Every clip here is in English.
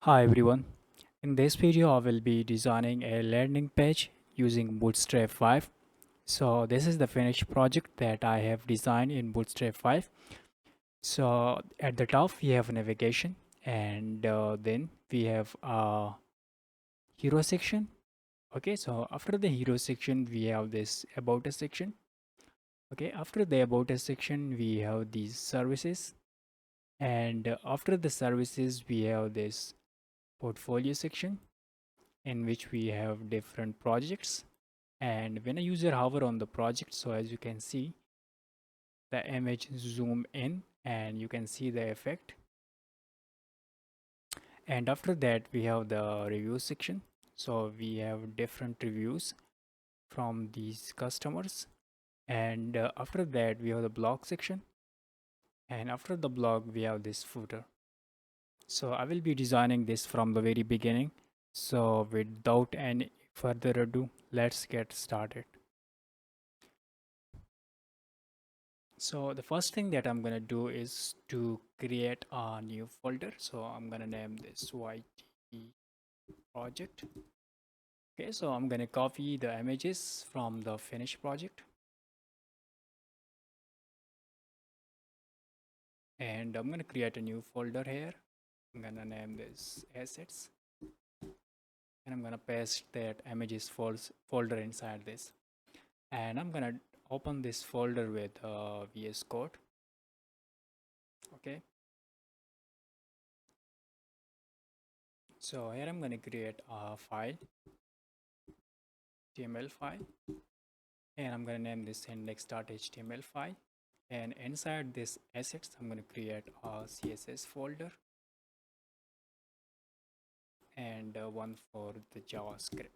Hi everyone. In this video I will be designing a landing page using Bootstrap 5. So this is the finished project that I have designed in Bootstrap 5. So at the top we have navigation and then we have a hero section. Okay, so after the hero section we have this about us section. Okay, after the about us section we have these services, and after the services we have this portfolio section in which we have different projects. And when a user hover on the project, so as you can see, the image zoom in and you can see the effect. And after that we have the review section, so we have different reviews from these customers. And after that we have the blog section, and after the blog we have this footer. So I will be designing this from the very beginning, so without any further ado, let's get started. So the first thing that I'm gonna do is to create a new folder. So I'm gonna name this YT project. Okay, so I'm gonna copy the images from the finished project, and I'm gonna create a new folder here. I'm gonna name this assets, and I'm gonna paste that images folder inside this. And I'm gonna open this folder with VS Code. Okay, so here I'm gonna create a file, HTML file, and I'm going to name this index.html file. And inside this assets I'm going to create a CSS folder and one for the JavaScript.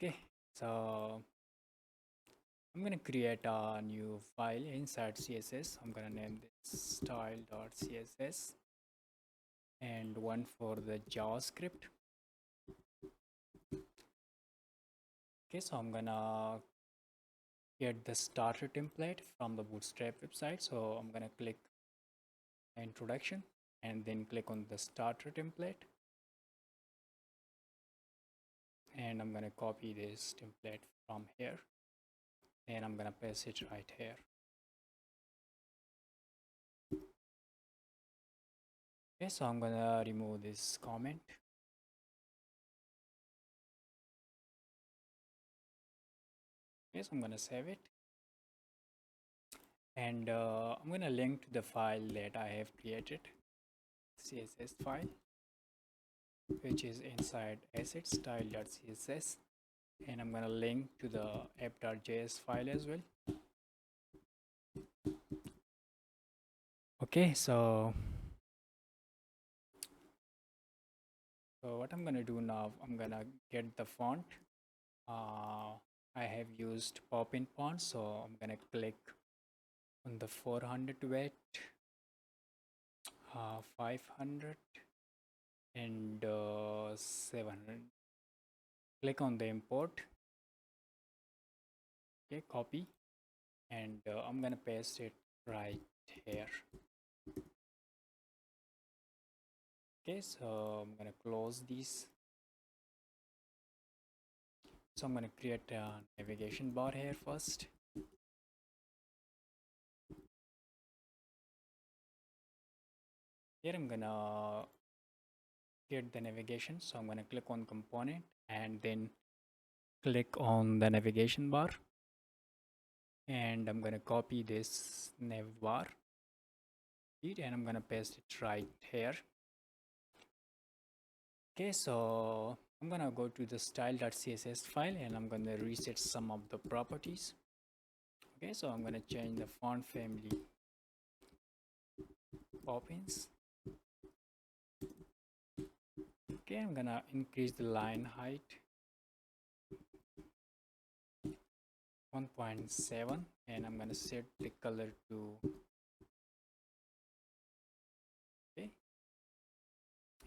Okay, so I'm going to create a new file inside CSS. I'm going to name this style.css and one for the JavaScript. Okay, so I'm gonna get the starter template from the Bootstrap website. So I'm gonna click introduction and then click on the starter template, and I'm gonna copy this template from here and I'm gonna paste it right here. Okay, so I'm gonna remove this comment. Okay, so I'm gonna save it, and I'm gonna link to the file that I have created, CSS file, which is inside assets style.css, and I'm gonna link to the app.js file as well. Okay, so what I'm gonna do now, I'm gonna get the font. I have used pop-in font, so I'm gonna click on the 400 weight, 500 and 700. Click on the import. Okay, copy, and I'm gonna paste it right here. Okay, so I'm gonna close these. So I'm gonna create a navigation bar here first. Here I'm gonna get the navigation, so I'm gonna click on component and then click on the navigation bar, and I'm gonna copy this navbar and I'm gonna paste it right here. Okay, so I'm gonna go to the style.css file and I'm gonna reset some of the properties. Okay, so I'm gonna change the font family Poppins. Okay, I'm gonna increase the line height 1.7 and I'm gonna set the color to okay,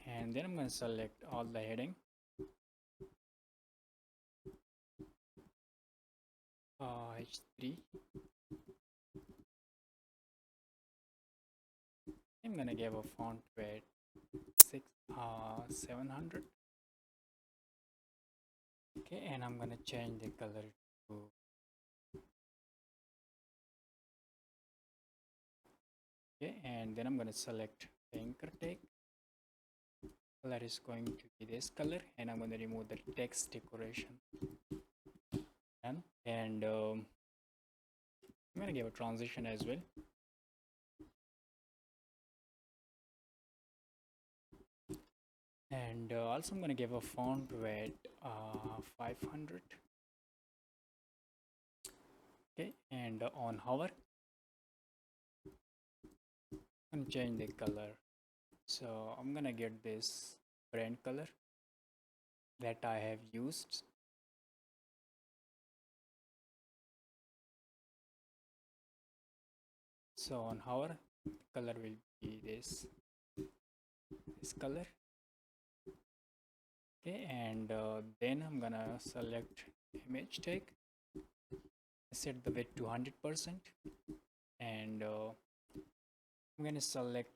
and then I'm gonna select all the heading, H3. I'm gonna give a font weight 700. Okay, and I'm gonna change the color to okay, and then I'm gonna select the anchor tag. Color is going to be this color, and I'm gonna remove the text decoration. And I'm gonna give a transition as well. And also I'm gonna give a font weight 500. Okay, and on hover I'm gonna change the color, so I'm gonna get this brand color that I have used. So on hover color will be this color. Okay, and then I'm gonna select image tag, set the width to 100%, and I'm gonna select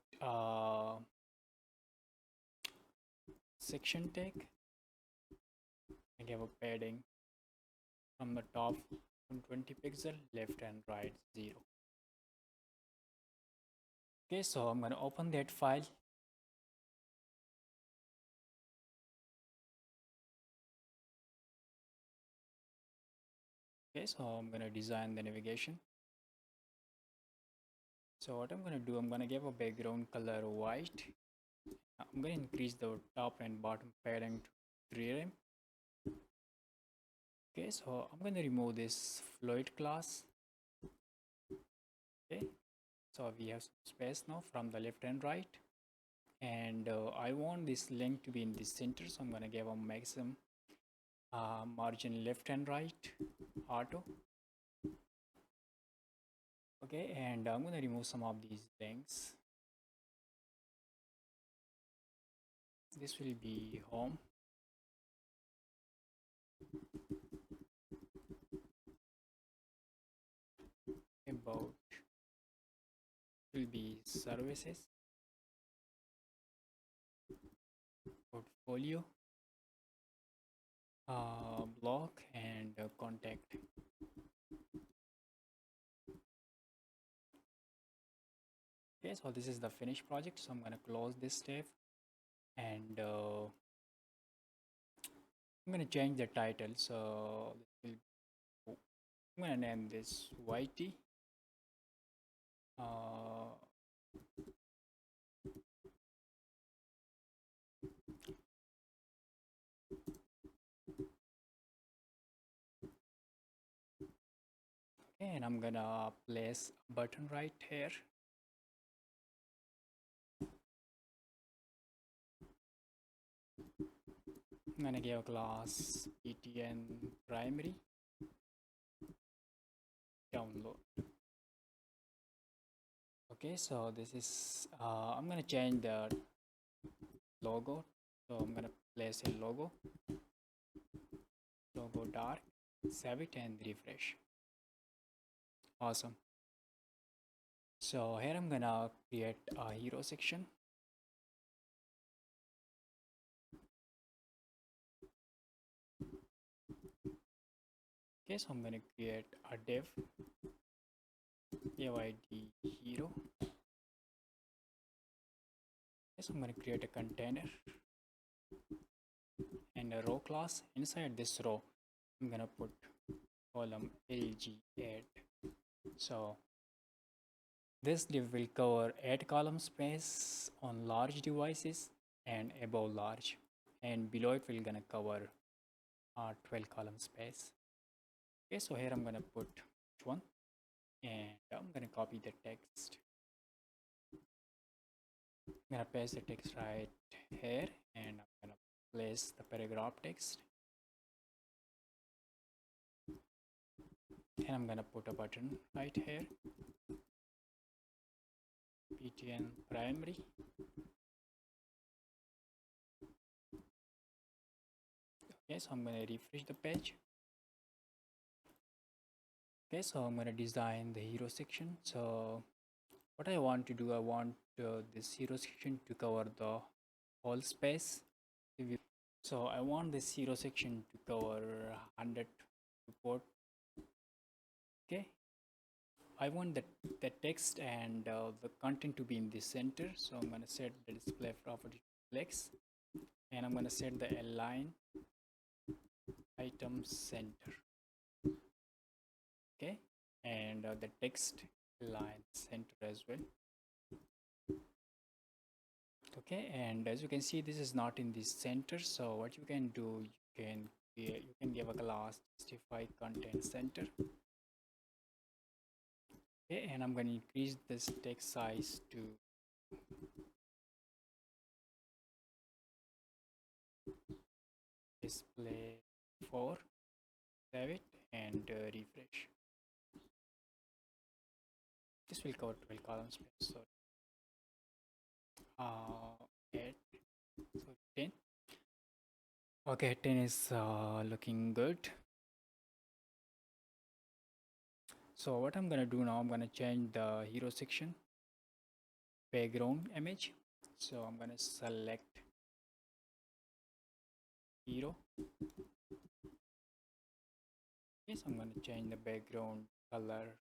section tag. I give a padding from the top 20 pixel, left and right 0. Okay, so I'm gonna open that file. Okay, so I'm gonna design the navigation. So what I'm gonna do, I'm gonna give a background color white. I'm gonna increase the top and bottom padding to 3rem. Okay, so I'm gonna remove this float class. Okay, so we have some space now from the left and right, and I want this link to be in the center, so I'm gonna give a maximum margin left and right auto. Okay, and I'm gonna remove some of these links. This will be home, about will be services, portfolio, blog, and contact. Okay, so this is the finished project, so I'm gonna close this tab, and I'm gonna change the title. So I'm gonna name this YT. Okay, and I'm gonna place a button right here. I'm gonna give a class PTN primary download. Okay, so this is I'm gonna change the logo, so I'm gonna place a logo dark, save it and refresh. Awesome. So here I'm gonna create a hero section. Okay, so I'm gonna create a div ayd hero. Okay, so I'm gonna create a container and a row class. Inside this row I'm gonna put column lg add. So this div will cover 8 column space on large devices and above large, and below it will gonna cover 12 column space. Okay, so here I'm gonna put one, and I'm gonna copy the text. I'm gonna paste the text right here, and I'm gonna place the paragraph text, and I'm gonna put a button right here, PTN primary. Okay, so I'm gonna refresh the page. Okay, so I'm gonna design the hero section. So what I want to do, I want this hero section to cover the whole space. So I want this hero section to cover 100 report. Okay, I want the text and the content to be in the center. So I'm going to set the display property to flex, and I'm going to set the align item center. Okay, and the text align center as well. Okay, and as you can see, this is not in the center. So what you can do, you can give a class justify content center. Okay, and I'm going to increase this text size to display 4. Save it and refresh. This will cover 12 column space. So 8, so 10. Okay, 10 is looking good. So what I'm gonna do now, I'm gonna change the hero section background image. So I'm gonna select hero. Yes, I'm gonna change the background color,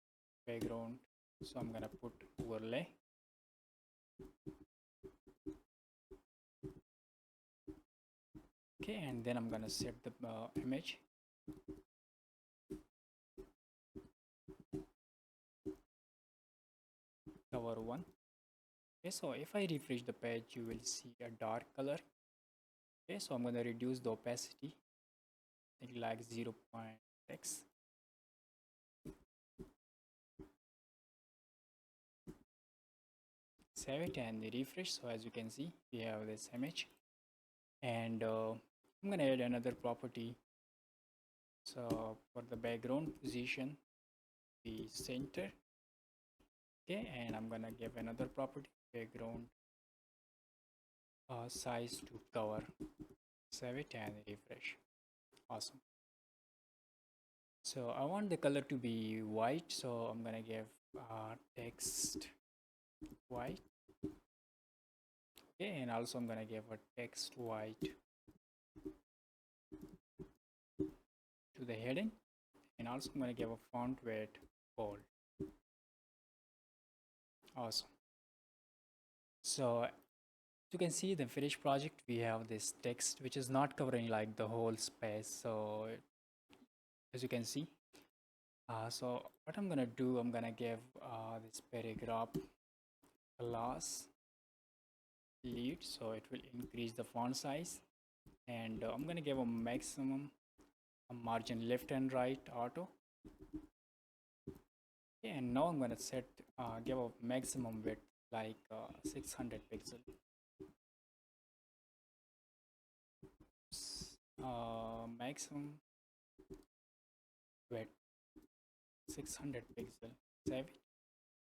background. So I'm gonna put overlay. Okay, and then I'm gonna set the image. Cover 1. Okay, so if I refresh the page, you will see a dark color. Okay, so I'm going to reduce the opacity like 0.6. Save it and refresh. So as you can see, we have this image, and I'm going to add another property. So for the background position, the center. Okay, and I'm going to give another property background size to cover. Save it and refresh. Awesome. So I want the color to be white, so I'm gonna give text white. Okay, and also I'm gonna give a text white to the heading, and also I'm gonna give a font weight bold. Awesome. So you can see the finished project, we have this text which is not covering like the whole space. So as you can see, so what I'm gonna do, I'm gonna give this paragraph class lead, so it will increase the font size, and I'm gonna give a maximum margin left and right auto. Okay, and now I'm gonna set give a maximum width like 600 pixel. Maximum width 600 pixel. Save it.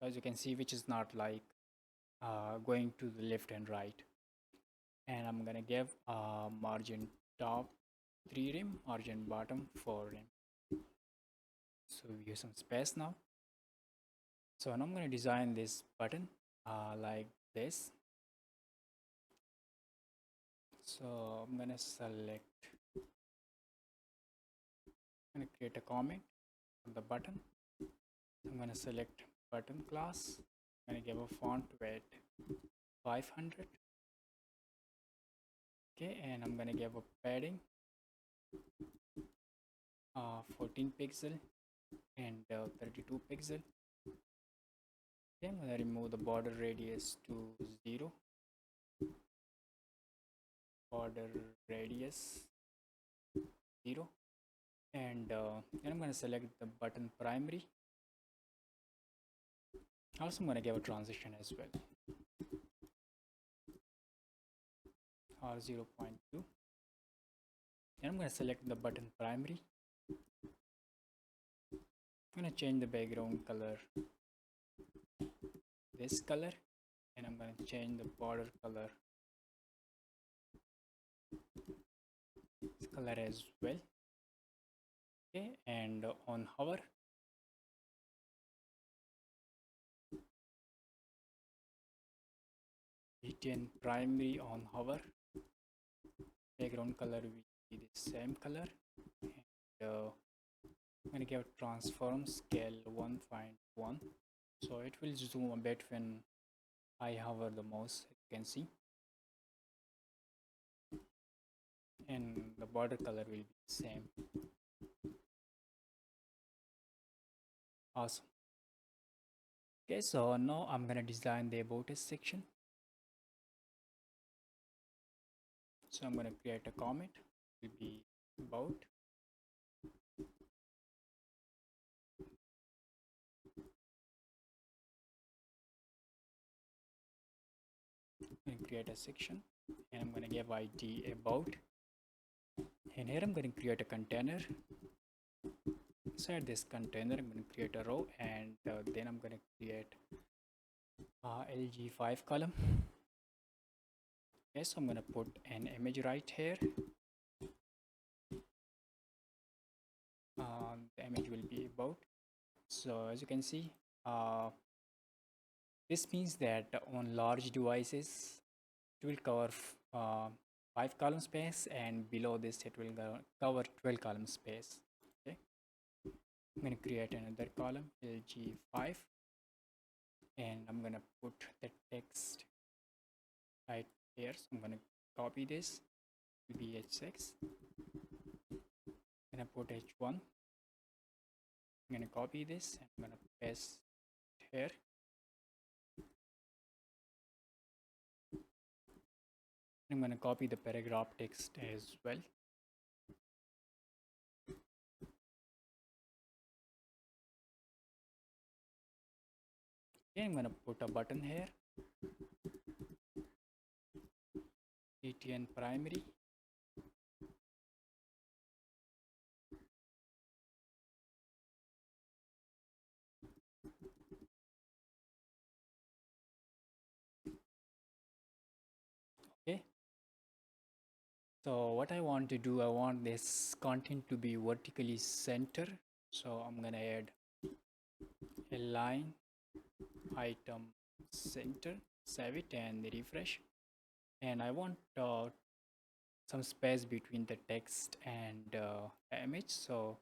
As you can see, which is not like going to the left and right. And I'm gonna give margin top 3 rem, margin bottom 4 rem. So we use some space now. So now I'm gonna design this button like this. So I'm gonna select, I'm gonna create a comment on the button. I'm gonna select button class. I'm gonna give a font weight 500. Okay, and I'm gonna give a padding 14 pixel and 32 pixel. Okay, I'm gonna remove the border radius to 0. Border radius 0. And then I'm gonna select the button primary. Also, I'm gonna give a transition as well, or 0.2. And I'm gonna select the button primary. I'm gonna change the background color this color, and I'm gonna change the border color this color as well. Okay, and on hover, btn primary on hover, background color will be the same color, and I'm going to give transform scale 1.1, so it will zoom a bit when I hover the mouse, you can see, and the border color will be same. Awesome. Okay, so now I'm gonna design the about us section. So I'm gonna create a comment, it will be about, and create a section, and I'm gonna give ID about, and here I'm gonna create a container. Inside this container I'm gonna create a row, and then I'm gonna create LG5 column. Okay, so I'm gonna put an image right here. The image will be about. So as you can see, this means that on large devices it will cover 5 column space, and below this it will cover 12 column space. Okay, I'm going to create another column LG5, and I'm going to put the text right here. So I'm going to copy this, will be H6, I'm going to put H1, I'm going to copy this and I'm going to paste here. I'm going to copy the paragraph text as well. Okay, I'm going to put a button here, btn primary, okay. So what I want to do, I want this content to be vertically center. So I'm gonna add a line item center, save it and refresh. And I want some space between the text and the image. So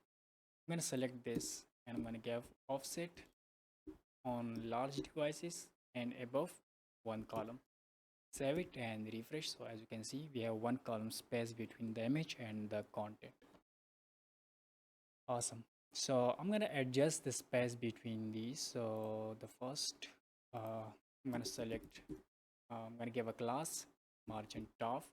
I'm gonna select this and I'm gonna give offset on large devices and above one column. Save it and refresh. So as you can see, we have one column space between the image and the content. Awesome. So I'm gonna adjust the space between these. So the first, I'm gonna select, I'm gonna give a class margin top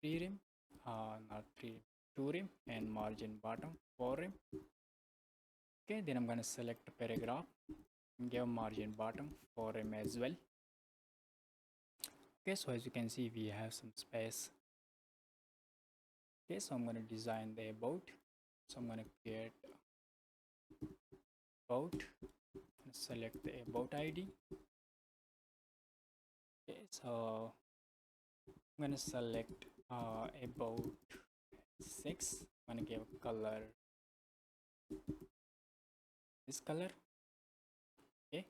3 rem, not 3, 2 rem, and margin bottom 4 rem. Okay, then I'm gonna select a paragraph and give margin bottom 4 rem as well. Okay, so as you can see, we have some space. Okay, so I'm gonna design the about. So I'm gonna create about, select the about ID. Okay, so I'm gonna select about 6. I'm gonna give color this color. Okay,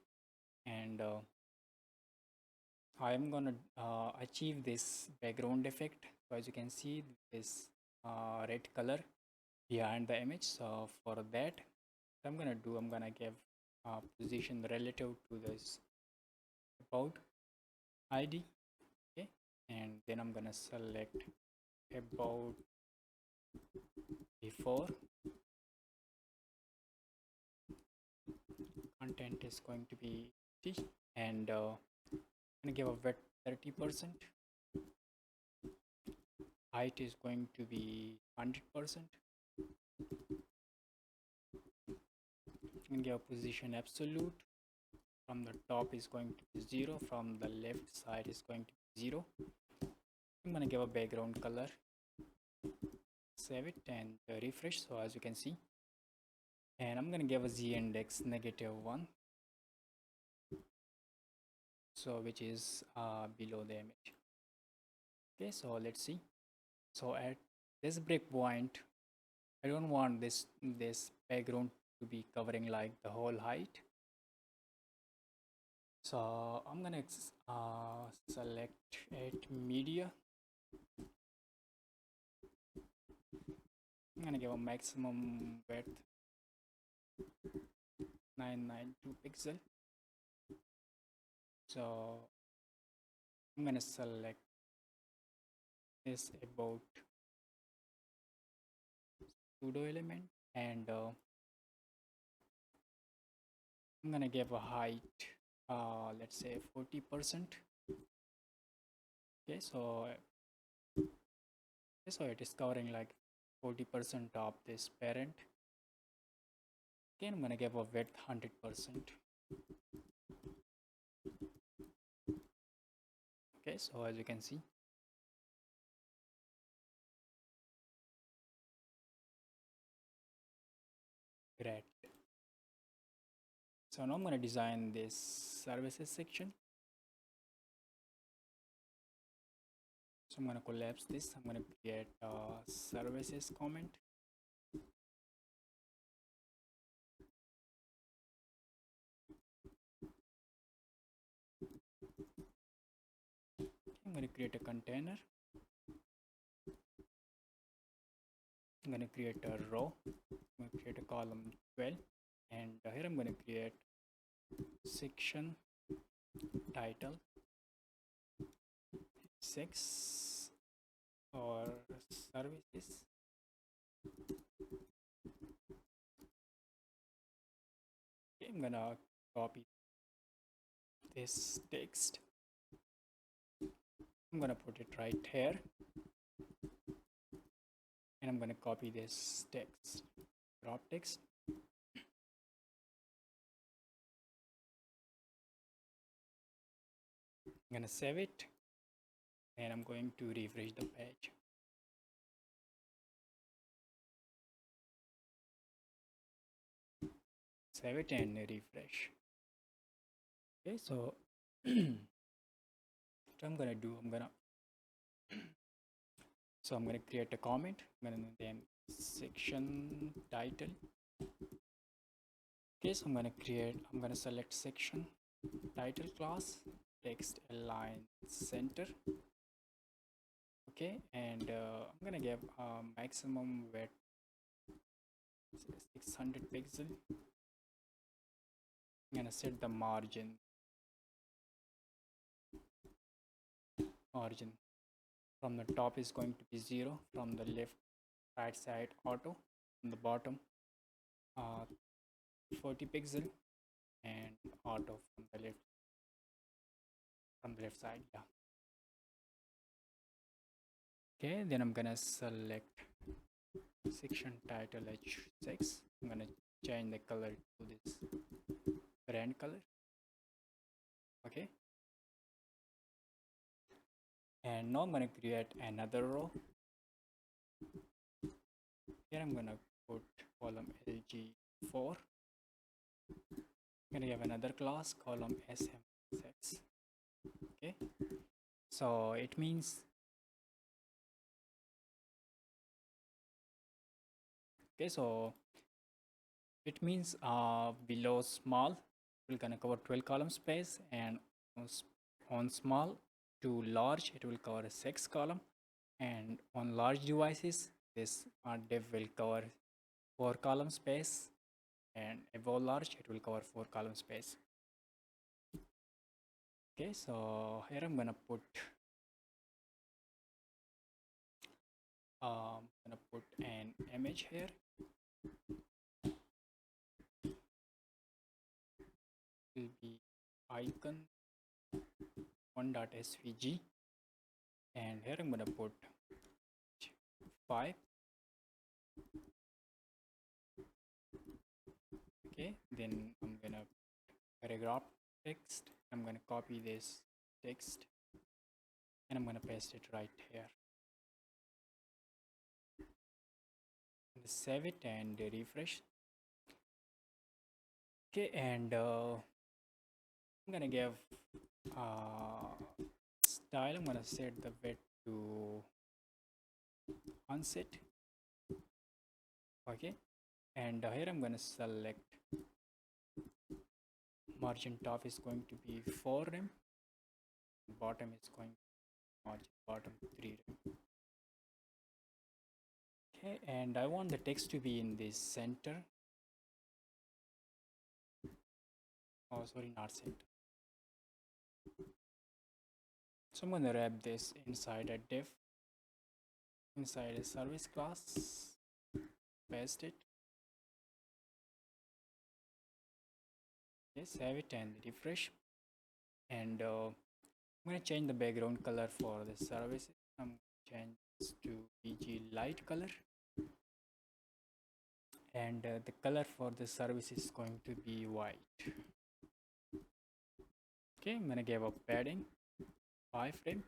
and I'm gonna achieve this background effect. So as you can see, this red color behind the image. So for that, what I'm gonna do, I'm gonna give position relative to this about ID. Okay, and then I'm gonna select about before, content is going to be T, and I'm gonna give a width 30%, height is going to be 100%, I'm gonna give a position absolute, from the top is going to be 0, from the left side is going to be 0. I'm gonna give a background color, save it and refresh. So as you can see, and I'm gonna give a z index -1, so which is below the image. Okay, so let's see. So at this breakpoint, I don't want this background to be covering like the whole height. So I'm gonna select it media. I'm gonna give a maximum width 992 pixel. So I'm gonna select this about pseudo element, and I'm gonna give a height, let's say 40%. Okay, so it is covering like 40% of this parent. Okay, I'm gonna give a width 100%. Okay, so as you can see, great. So now I'm gonna design this services section. So I'm gonna collapse this. I'm gonna create a services comment. I'm gonna create a container. I'm gonna create a row. I'm gonna create a column 12, and here I'm gonna create section title 6 or services. Okay, I'm gonna copy this text. I'm gonna put it right here, and I'm gonna copy this text, drop text. I'm gonna save it, and I'm going to refresh the page. Save it and refresh. Okay, so what I'm gonna do, I'm gonna create a comment. I'm gonna name section title. Okay, so I'm gonna select section title class, text align center. Okay, and I'm gonna give maximum width 600 pixel. I'm gonna set the margin from the top is going to be 0, from the left right side auto, from the bottom 40 pixel, and auto from the left side. Yeah. Okay, then I'm gonna select section title H6. I'm gonna change the color to this brand color. Okay, and now I'm gonna create another row. Here I'm gonna put column LG4. I'm gonna have another class column SM6. Okay, so it means below small we're gonna cover 12 column space, and on small to large it will cover 6 column, and on large devices this div will cover 4 column space, and above large it will cover 4 column space. Okay, so here I'm gonna put an image here. Will be icon 1.svg, and here I'm gonna put 5. Okay, then I'm gonna paragraph text. I'm gonna copy this text, and I'm gonna paste it right here. Save it and refresh. Okay, and I'm gonna give style. I'm gonna set the width to unset. Okay, and here I'm gonna select Margin top is going to be 4 rem, bottom is going to margin bottom 3 rem. Okay, and I want the text to be in the center. Oh, sorry, not center. So I'm going to wrap this inside a div, inside a service class, paste it. Okay, save it and refresh. And I'm going to change the background color for the service. I'm going to change this to PG light color. And the color for the service is going to be white. Okay, I'm going to give a padding 5 rem.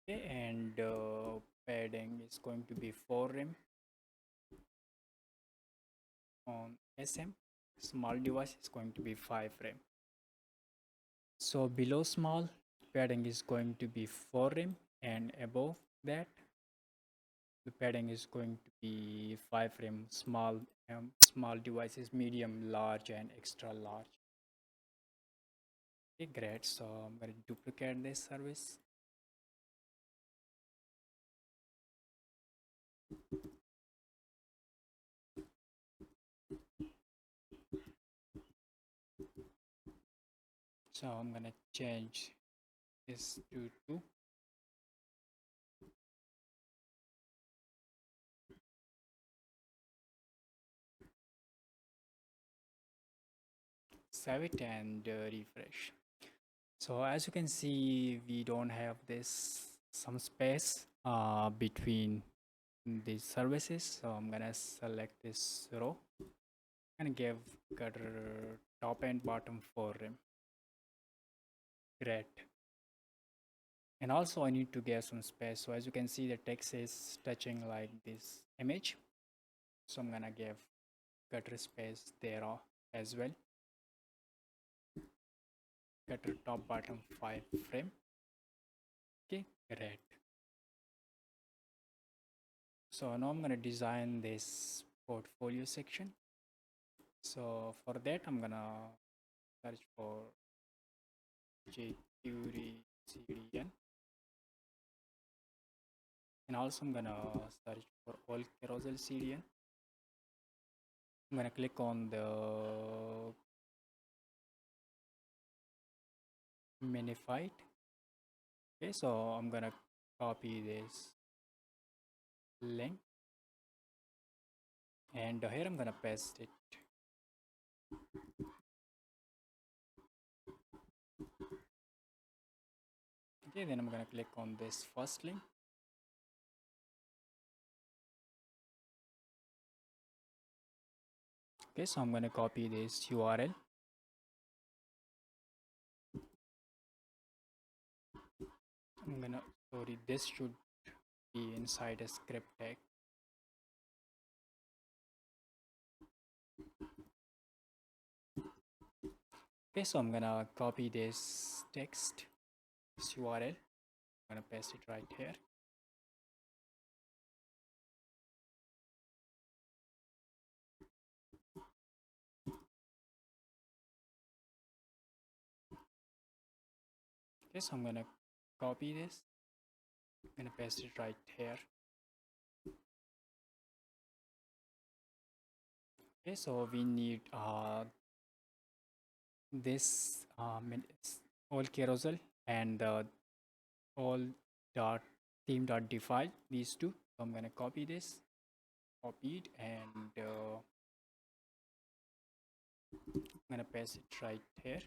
Okay, and padding is going to be 4 rem on SM. Small device is going to be 5 rem. So below small, padding is going to be 4 rem, and above that the padding is going to be 5 rem. Small devices, medium, large, and extra large. Okay, great. So I'm going to duplicate this service. So I'm going to change this to 2. Save it and refresh. So as you can see, we don't have this some space between these services. So I'm gonna select this row and give gutter top and bottom for him. Great. And also I need to give some space. So as you can see, the text is touching like this image. So I'm gonna give gutter space there as well. Gutter top bottom 5 frame. Okay, great. So now I'm going to design this portfolio section. So for that, I'm going to search for jQuery CDN. And also I'm going to search for all carousel CDN. I'm going to click on the minified. Okay, so I'm going to copy this link. And here I'm going to paste it. Okay, then I'm going to click on this first link. Okay, so I'm going to copy this URL. I'm going to, sorry, this should be inside a script tag. Okay, so I'm gonna copy this text, this URL. I'm gonna paste it right here. Okay, so I'm gonna copy this. I'm gonna paste it right here. Okay, so we need this all carousel and all dot theme dot defile, these two. So I'm gonna copy this, copied, and I'm gonna paste it right here.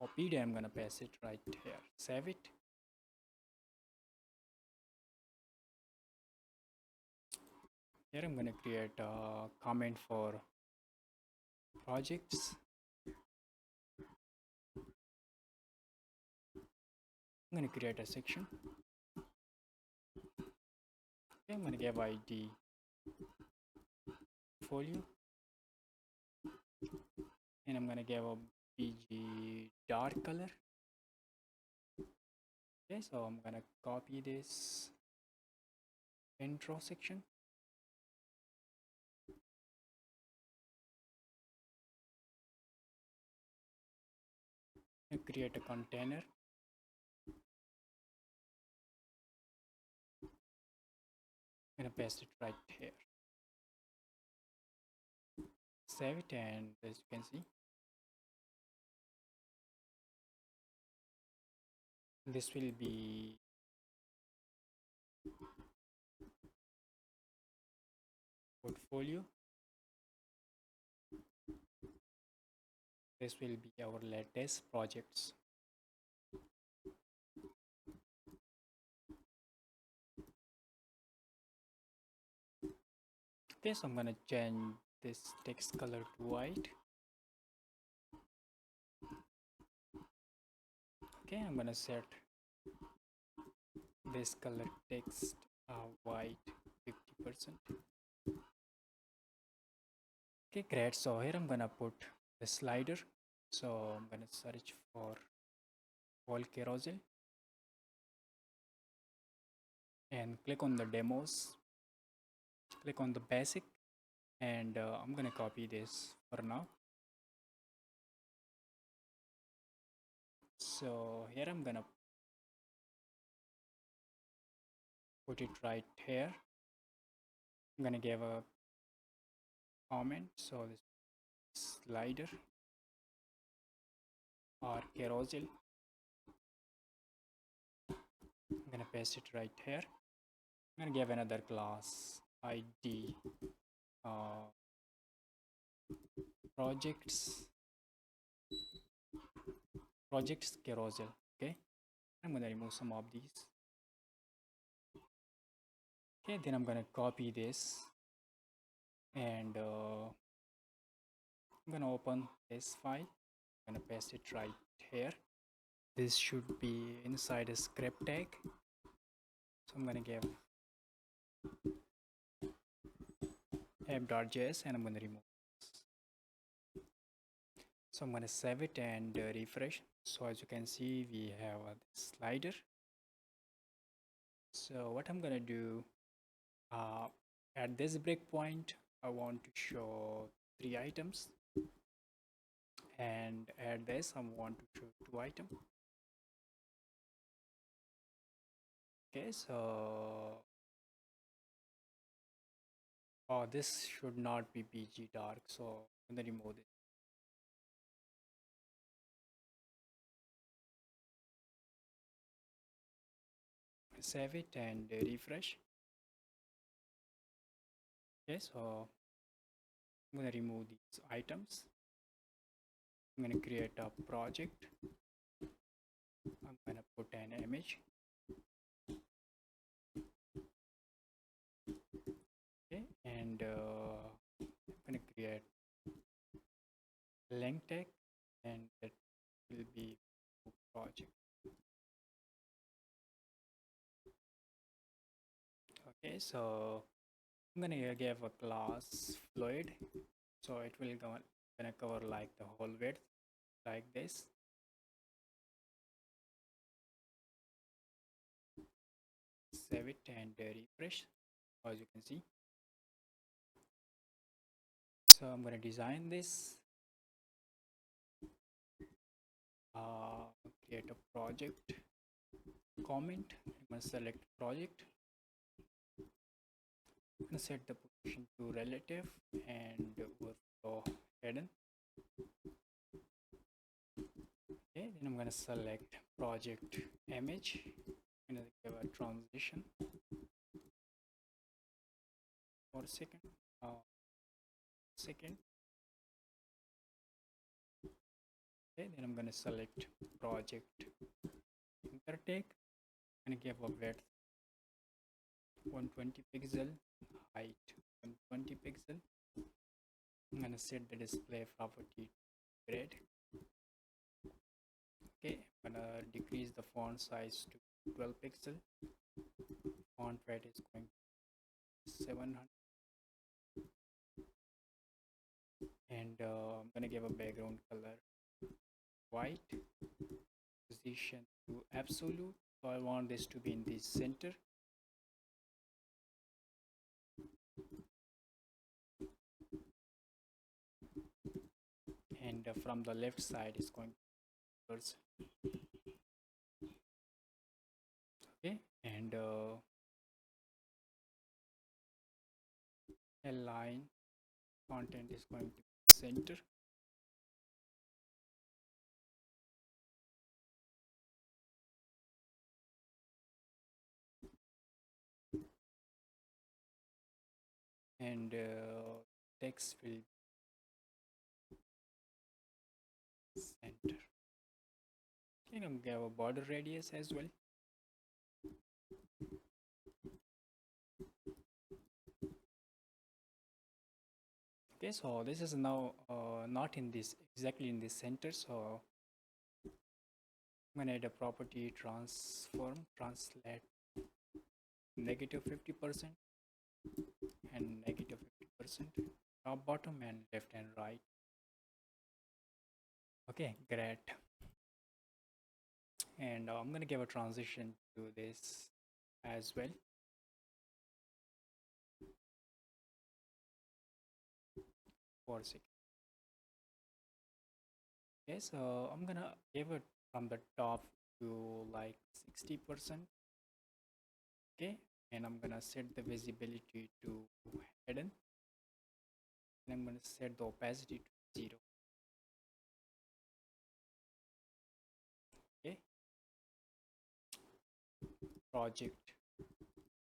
Copied, and I'm gonna paste it right here. Save it. Here I'm gonna create a comment for projects. I'm going to create a section. Okay, I'm going to give ID portfolio, and I'm going to give a PG dark color. Okay, so I'm going to copy this intro section. and create a container. I'm gonna paste it right here. Save it, and as you can see, this will be portfolio. This will be our latest projects. Okay, so I'm gonna change this text color to white. Okay, I'm gonna set this color text white 50%. Okay, great. So here I'm gonna put the slider. So I'm gonna search for wall carousel and click on the demos. Click on the basic, and I'm gonna copy this for now. So here I'm gonna put it right here. I'm gonna give a comment. So this slider or carousel, I'm gonna paste it right here. I'm gonna give another class ID projects carousel. Okay, I'm gonna remove some of these. Okay, then I'm gonna copy this, and I'm gonna open this file. I'm gonna paste it right here. This should be inside a script tag, so I'm gonna give app.js, and I'm gonna remove this. So I'm gonna save it and refresh. So as you can see, we have a slider. So what I'm gonna do, at this breakpoint, I want to show 3 items, and at this I want to show 2 items. Okay, so this should not be PG dark, so I'm gonna remove it. Save it and refresh. Okay, so I'm gonna remove these items. I'm gonna create a project. I'm gonna put an image. Okay, and I'm gonna create link tag, and that will be project. Okay, so I'm gonna give a class fluid, so it will gonna cover like the whole width like this. Save it and refresh, as you can see. So I'm gonna design this, create a project comment. I'm gonna select project. I'm gonna set the position to relative and overflow hidden. Okay, then I'm gonna select project image. I'm gonna give a transition for a second. Okay, then I'm gonna select project intertake. I'm gonna give a width 120 pixel, height 120 pixel. I'm gonna set the display property grid. Okay, I'm gonna decrease the font size to 12 pixel. Font weight is going to 700, and I'm gonna give a background color white. Position to absolute, so I want this to be in the center. And from the left side is going 50%. Okay, and align content is going to center. And text will center. You can give a border radius as well. Okay, so this is now not in this exactly in this center, so I'm gonna add a property transform translate -50% and -50%, top, bottom, and left and right. Okay, great. And I'm gonna give a transition to this as well. For a second. Okay, so I'm gonna give it from the top to like 60%. Okay, and I'm gonna set the visibility to hidden, and I'm gonna set the opacity to 0. Okay, project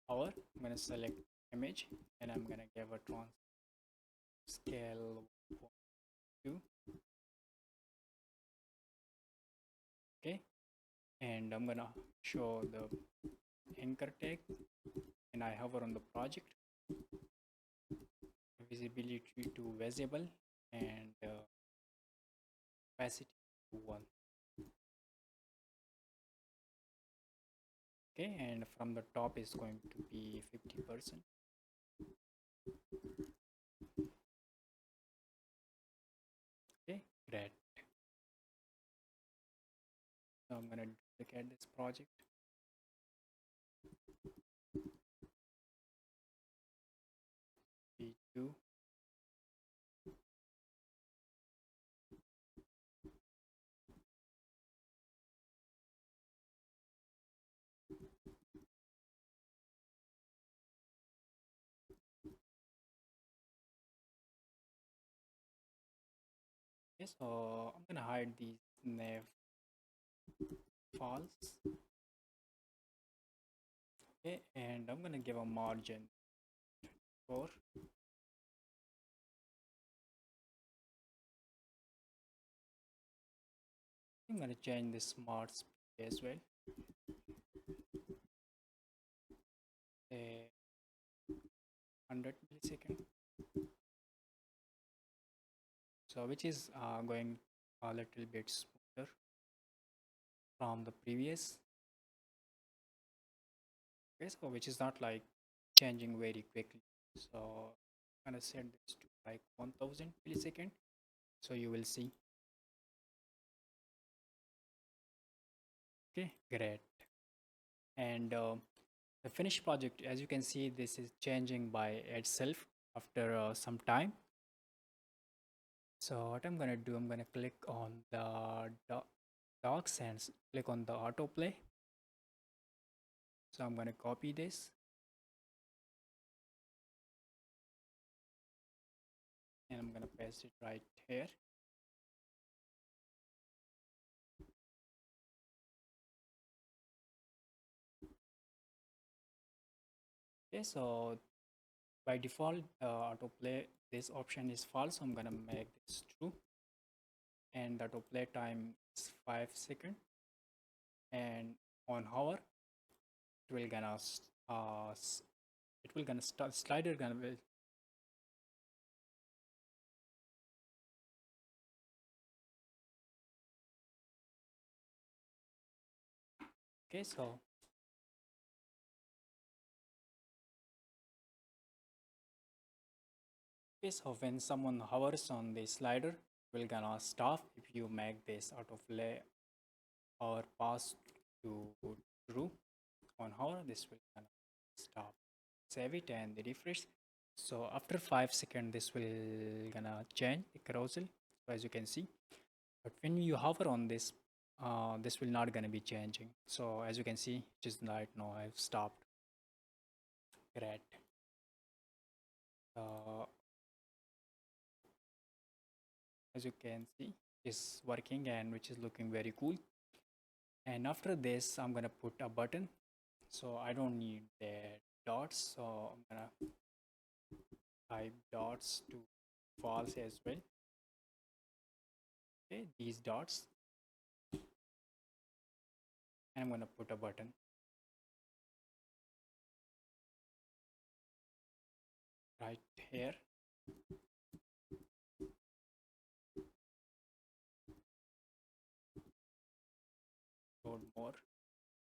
hour, I'm gonna select image, and I'm gonna give a trans scale 2. Okay, and I'm gonna show the anchor tag, and I hover on the project, visibility to visible, and opacity to 1. Okay, and from the top is going to be 50%. Okay, great. So I'm gonna look at this project. V2. Okay, so I'm gonna hide these nav files. Okay, and I'm gonna give a margin 4. I'm gonna change the smart speed as well. 100 millisecond. So which is going a little bit smoother from the previous. Okay, so which is not like changing very quickly. So I'm gonna set this to like 1000 millisecond. So you will see. Okay, great. And the finished project, as you can see, this is changing by itself after some time. So what I'm gonna do, I'm gonna click on the docs and click on the autoplay. So I'm gonna copy this and I'm gonna paste it right here. Okay, so by default autoplay this option is false, so I'm gonna make this true, and the autoplay time is 5 seconds, and on hour it will gonna start slider gonna will. Okay, so when someone hovers on the slider, will gonna stop. If you make this autoplay or pass to true on hover, this will gonna stop. Save it and refresh. So after 5 seconds, this will gonna change the carousel, so as you can see. But when you hover on this this will not gonna be changing. So as you can see, just right now I've stopped. Great. uh, as you can see, is working, and which is looking very cool. And after this I'm gonna put a button, so I don't need the dots, so I'm gonna type dots to false as well. Okay, these dots, and I'm gonna put a button right here. Load more,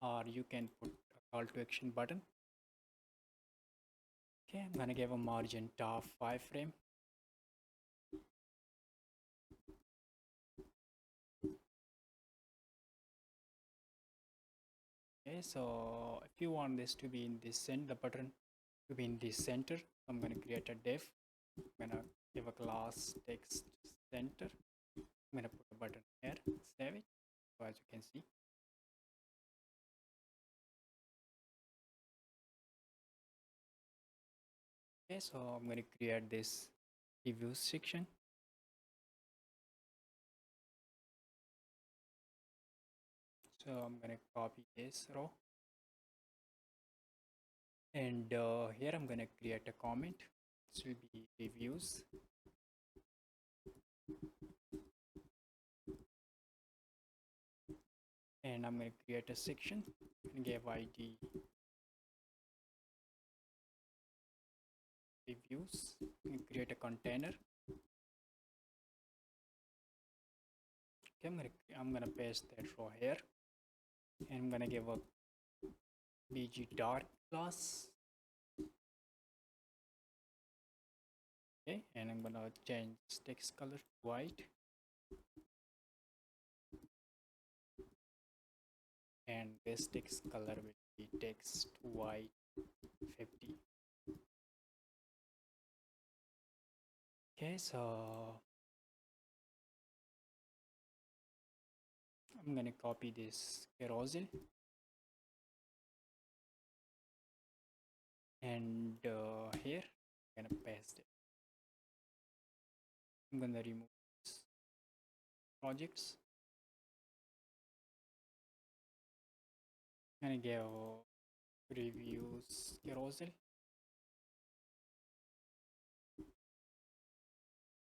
or you can put a call to action button. Okay, I'm gonna give a margin top 5 frame. Okay, so if you want this to be in this center, the button to be in the center, I'm going to create a div. I'm going to give a class text center. I'm going to put a button here, save it. So as you can see, okay, so I'm going to create this review section. So I'm going to copy this row, and here I'm going to create a comment. This will be reviews. And I'm going to create a section and give ID reviews and create a container. Okay, I'm gonna paste that row here, and I'm gonna give a bg dark class. Okay, and I'm gonna change text color to white, and this text color will be text white 50. Okay, so I'm gonna copy this carousel, and here I'm gonna paste it. I'm gonna remove this projects. I'm gonna give reviews carousel.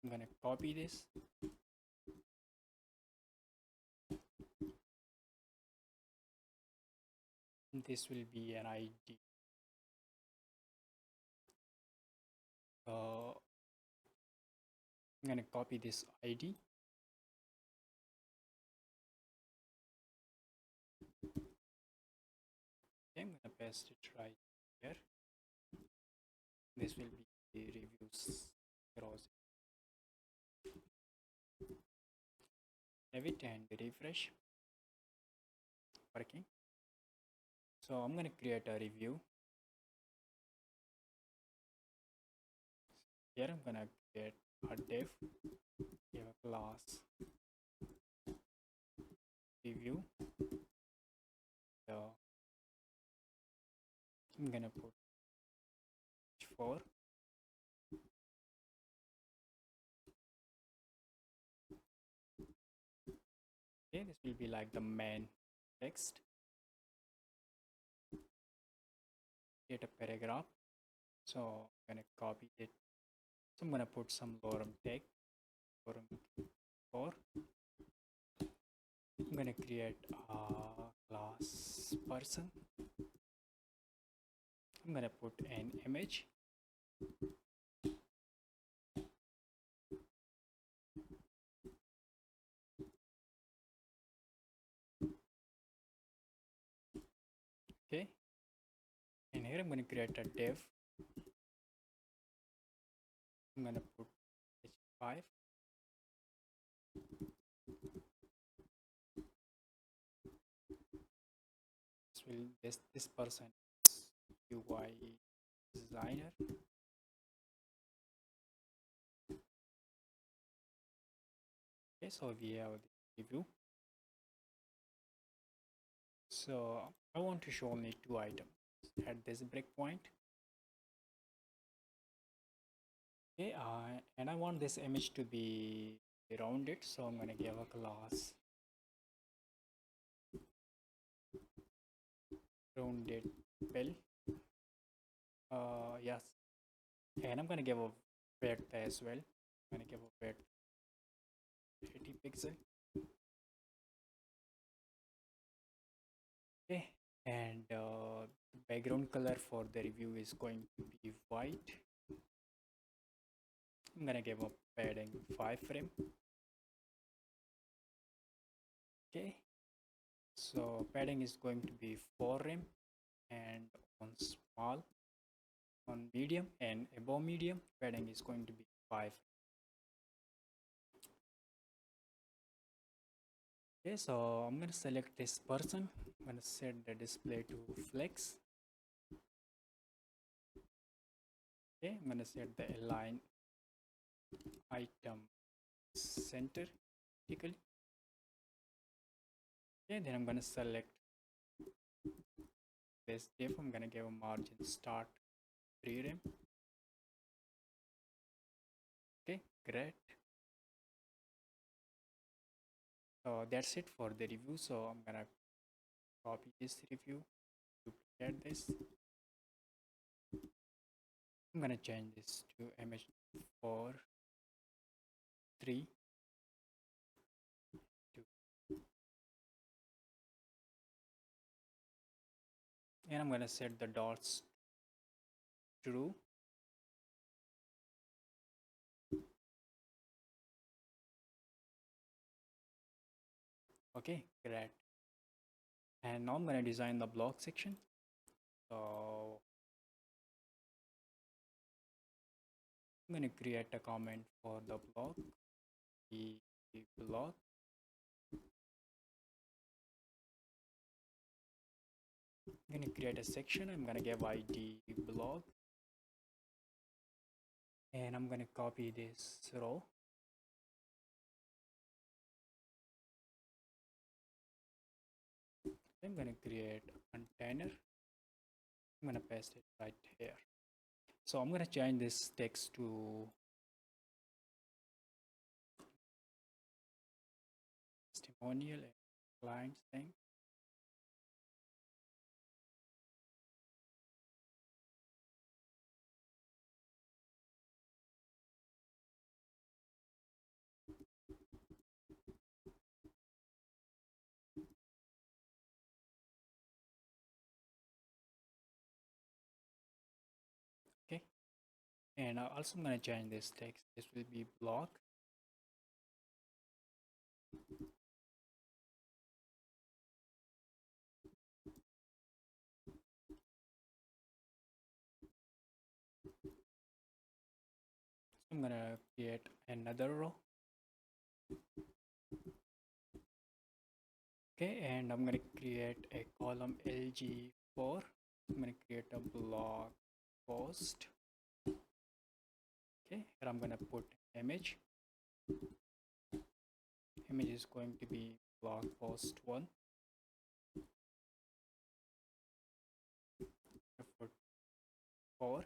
I'm gonna copy this, and this will be an ID. I'm gonna copy this ID. Okay, I'm gonna paste it right here. This will be the reviews rows. Save it and refresh. Working. So I'm gonna create a review. Here I'm gonna create a div, give a class review. So I'm gonna put 4. Okay, this will be like the main text. Create a paragraph. So I'm gonna copy it. So I'm gonna put some lorem tag, lorem 4. I'm gonna create a class person. I'm gonna put an image. Okay, and here I'm going to create a div. I'm going to put h5. This person is UI designer. Okay, so we have the review. So I want to show only two items at this breakpoint. Okay, and I want this image to be rounded, so I'm going to give a class rounded fill. Yes, and I'm going to give a width as well. I'm going to give a width 80 pixel. Okay, and the background color for the review is going to be white. I'm going to give a padding 5 frame. Okay, so padding is going to be 4 rem, and on small, on medium, and above medium padding is going to be 5. Okay, so I'm going to select this person. I'm going to set the display to flex. Okay, I'm going to set the align item center vertically. Okay, then I'm going to select this div. I'm going to give a margin start 3 rem. Okay, great. So that's it for the review. So I'm going to copy this review, duplicate this. I'm going to change this to image 4 3 2, and I'm going to set the dots true. Okay, great. And now I'm going to design the block section. So I'm going to create a comment for the block. The block. I'm going to create a section. I'm going to give ID block, and I'm going to copy this row. I'm going to create a container. I'm going to paste it right here. So I'm going to change this text to testimonial and client thing. Okay, and also I'm going to change this text. This will be block. So I'm going to create another row. Okay, and I'm going to create a column LG4. I'm going to create a blog post. Okay, and I'm going to put image. Image is going to be blog post 1. I put 4.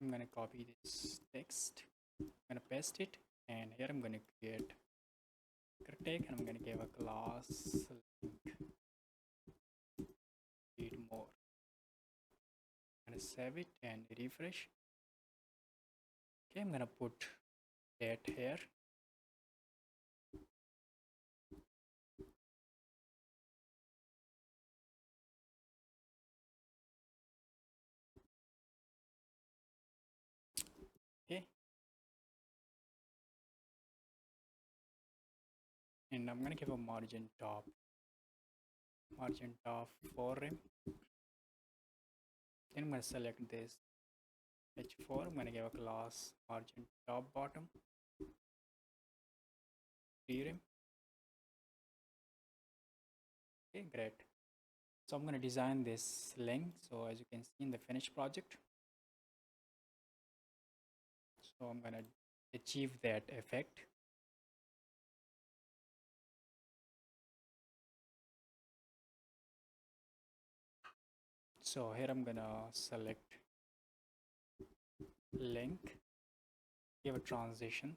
I'm going to copy this text. I'm going to paste it, and here I'm going to create a tag, and I'm going to give a class link. Read more. I'm going to save it and refresh. Okay, I'm going to put that here. Okay, and I'm going to give a margin top 4 rem. Then I'm going to select this h4. I'm going to give a class margin top bottom 3 rem. Okay, great. So I'm going to design this link. So as you can see in the finished project, so I'm going to achieve that effect. So here I'm gonna select link, give a transition.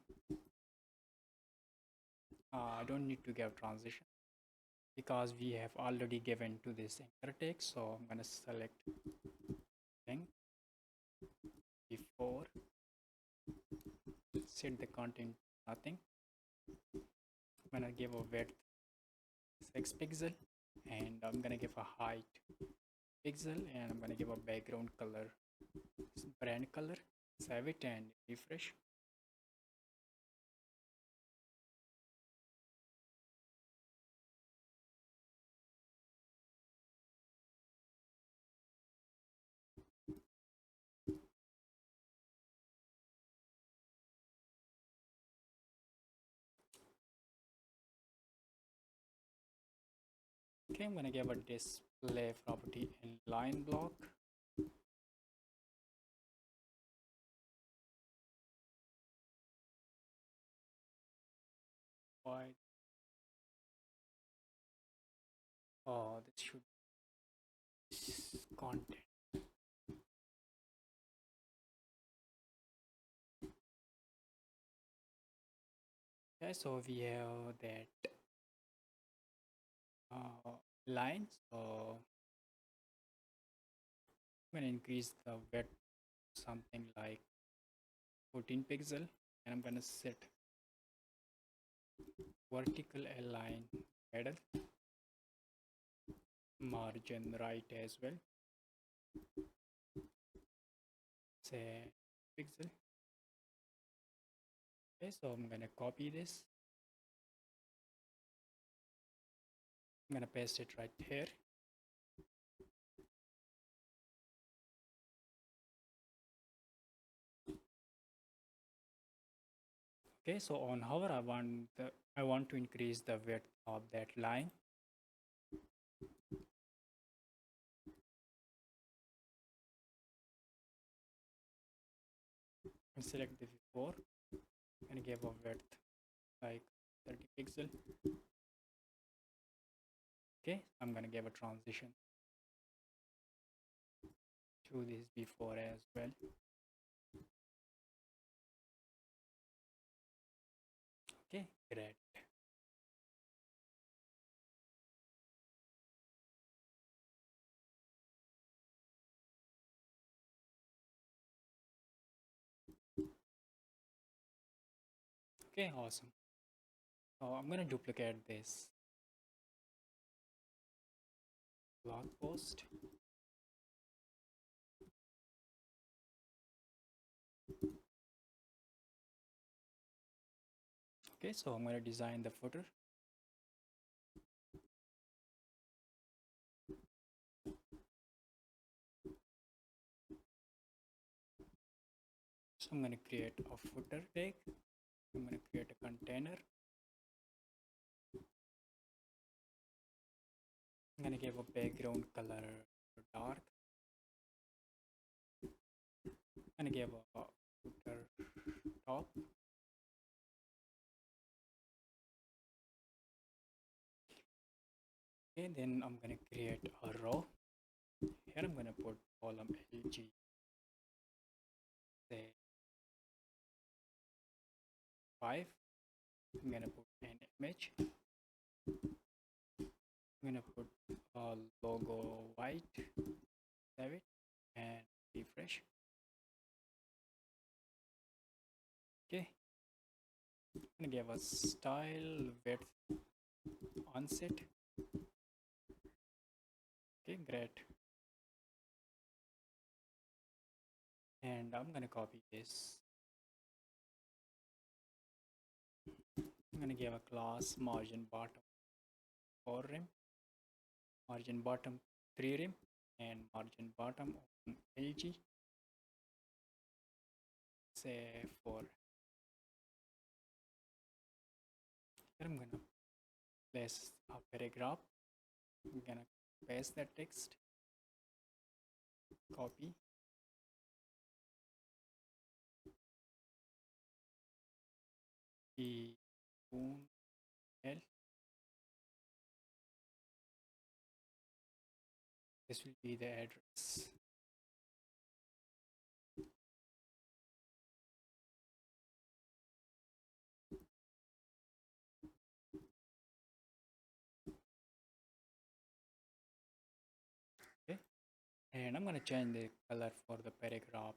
I don't need to give transition because we have already given to this anchor text. So I'm gonna select link before, set the content nothing. I'm gonna give a width 6 pixel and I'm gonna give a height pixel and I'm gonna give a background color brand color. Save it and refresh. Okay, I'm gonna give a display property in line block. Why? Oh, this should be content. Okay, so we have that line. So I'm gonna increase the width something like 14 pixel and I'm gonna set vertical align middle, margin right as well, say pixel. Okay, so I'm gonna copy this, I'm gonna paste it right here. Okay, so on hover I want to increase the width of that line. And select the before and give a width like 30 pixel. Okay, I'm gonna give a transition to this before as well. Okay, great. Okay, awesome. So I'm gonna duplicate this blog post. Okay, so I'm gonna design the footer. So I'm gonna create a footer tag. I'm gonna create a container. I'm gonna give a background color dark. I'm gonna give a footer top. Okay, then I'm gonna create a row. Here I'm gonna put column LG, say 5. I'm gonna put an image. I'm gonna put a logo white, save it and refresh. Okay, I'm gonna give a style width onset. Okay, great. And I'm gonna copy this. I'm gonna give a class margin bottom 4 rem, margin bottom 3 rem, and margin bottom on LG, say 4. Here I'm gonna place a paragraph. I'm gonna paste that text, copy, the L. This will be the address. Okay, and I'm going to change the color for the paragraph.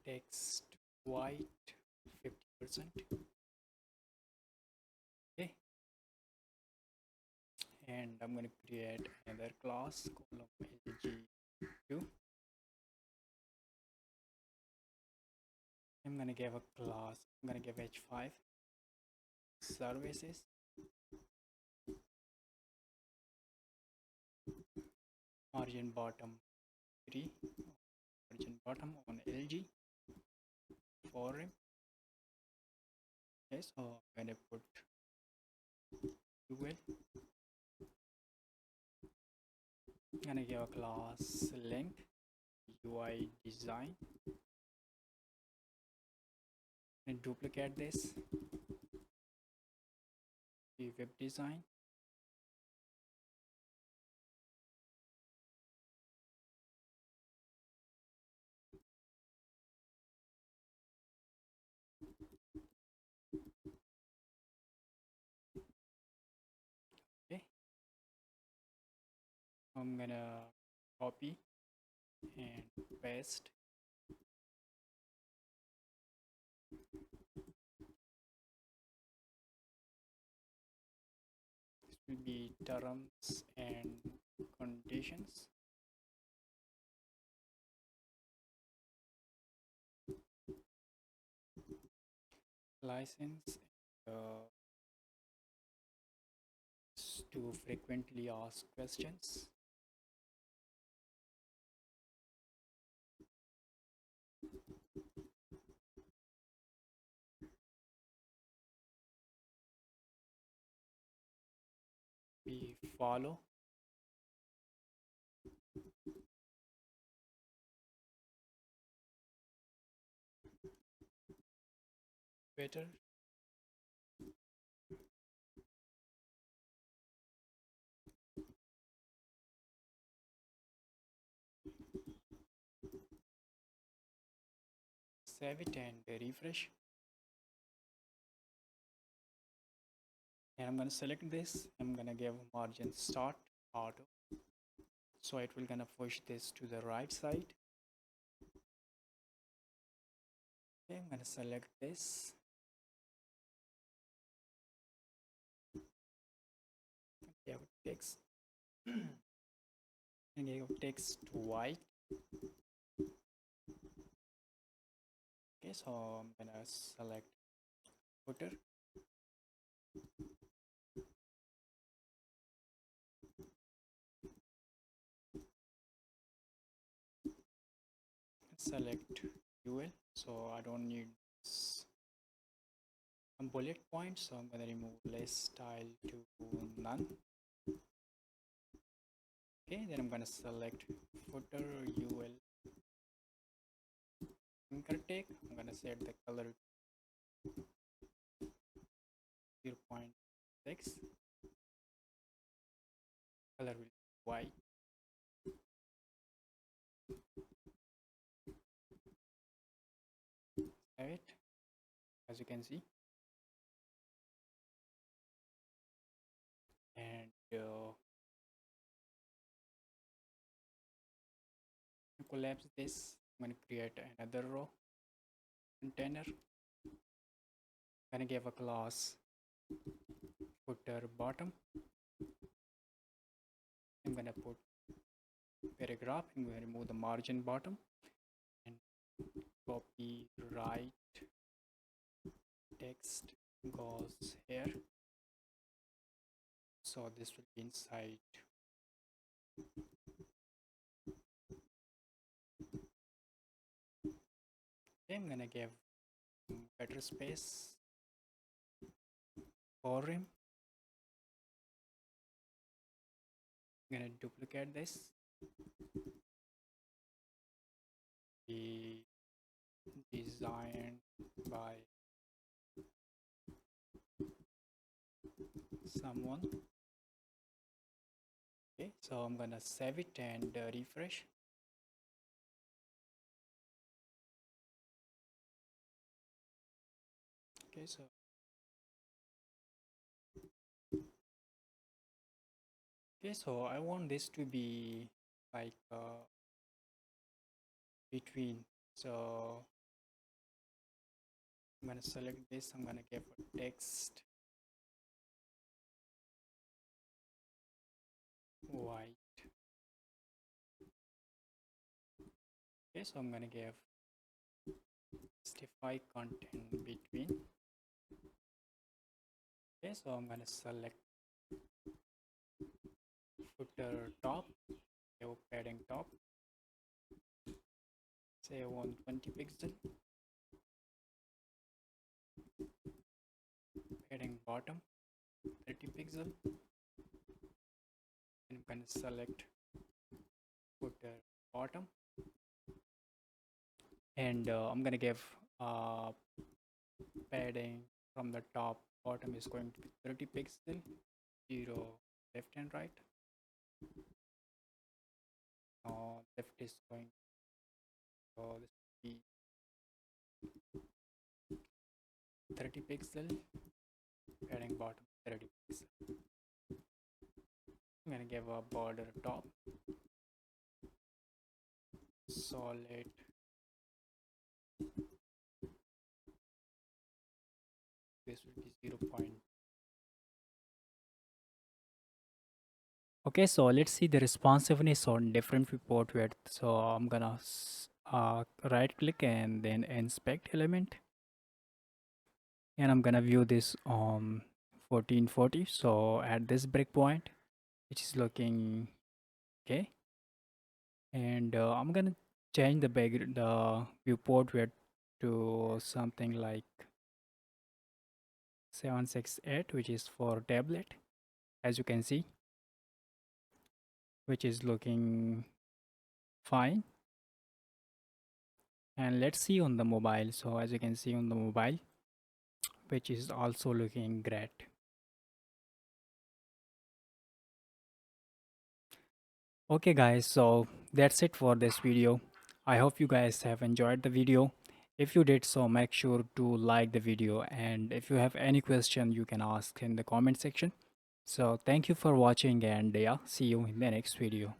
Text white 50%. Okay, and I'm going to create another class column lg2. I'm going to give a class, I'm going to give h5 services, margin bottom 3, margin bottom on lg for him. Okay, so I'm going to put UL. I'm going to give a class length UI design and duplicate this, the web design. Okay, I'm gonna copy and paste. This will be terms and conditions. License to frequently asked questions. We follow. Better. Save it and refresh. And I'm going to select this. I'm going to give margin start auto. So it will gonna push this to the right side. Okay, I'm gonna select this. Give text. And give text white. Okay, so I'm gonna select footer. Select UL. So I don't need some bullet points. So I'm gonna remove less style to none. Okay, then I'm gonna select footer UL anchor tag. I'm gonna set the color 0.6. Color will be white. Save it. As you can see. And collapse this. I'm going to create another row container. I'm going to give a class footer bottom. I'm going to put paragraph. I'm going to remove the margin bottom and copy right text goes here. So this will be inside. Okay, I'm going to give better space for him. I'm going to duplicate this. Be designed by someone. Okay, so I'm gonna save it and refresh. Okay, so I want this to be like between. So I'm gonna select this. I'm gonna give a text white. Okay, so I'm gonna give justify content between. Okay, so I'm gonna select footer top, give padding top, say I want 20 pixel, padding bottom 30 pixel, and I'm gonna select footer bottom, and I'm gonna give uh, padding from the top bottom is going to be 30 pixel, 0 left and right. Left is going, so this will be 30 pixel, padding bottom 30 pixel. I'm gonna give a border top solid, this will be 0. Okay, so let's see the responsiveness on different report width. So I'm gonna right click and then inspect element, and I'm gonna view this 1440. So at this breakpoint, which is looking okay, and I'm gonna change the viewport width to something like 768, which is for tablet, as you can see, which is looking fine. And let's see on the mobile. So as you can see on the mobile, which is also looking great. Okay guys, so that's it for this video. I hope you guys have enjoyed the video. If you did so, make sure to like the video, and if you have any question you can ask in the comment section. So thank you for watching, and yeah, see you in the next video.